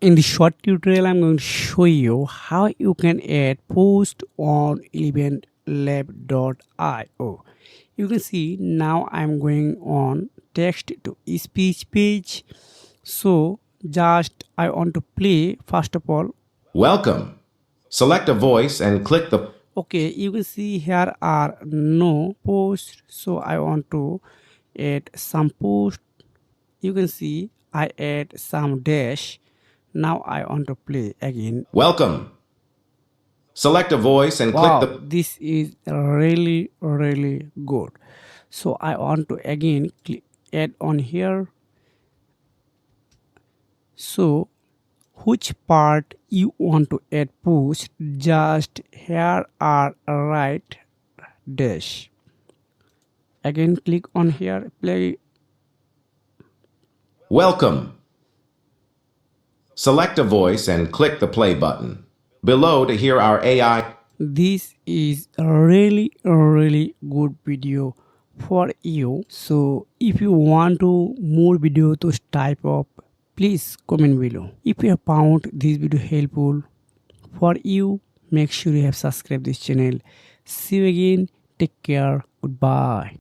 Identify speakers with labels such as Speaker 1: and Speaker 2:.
Speaker 1: In the short tutorial, I'm going to show you how you can add post on elevenlab.io. You can see now I'm going on text to speech page. So just I want to play first of all.
Speaker 2: Welcome. Select a voice and click the
Speaker 1: Okay, you can see here are no posts. So I want to add some post. You can see I add some dash. Now I want to play again.
Speaker 2: Welcome. Select a voice and click
Speaker 1: Wow,
Speaker 2: the
Speaker 1: this is really good. So I want to again add on here. So which part you want to add post, just here are right dash. Again click on here, play.
Speaker 2: Welcome. Select a voice and click the play button below to hear our AI.
Speaker 1: This is a really good video for you. So if you want to more video to type up, please comment below. If you have found this video helpful for you, make sure you have subscribed this channel. See you again. Take care. Goodbye.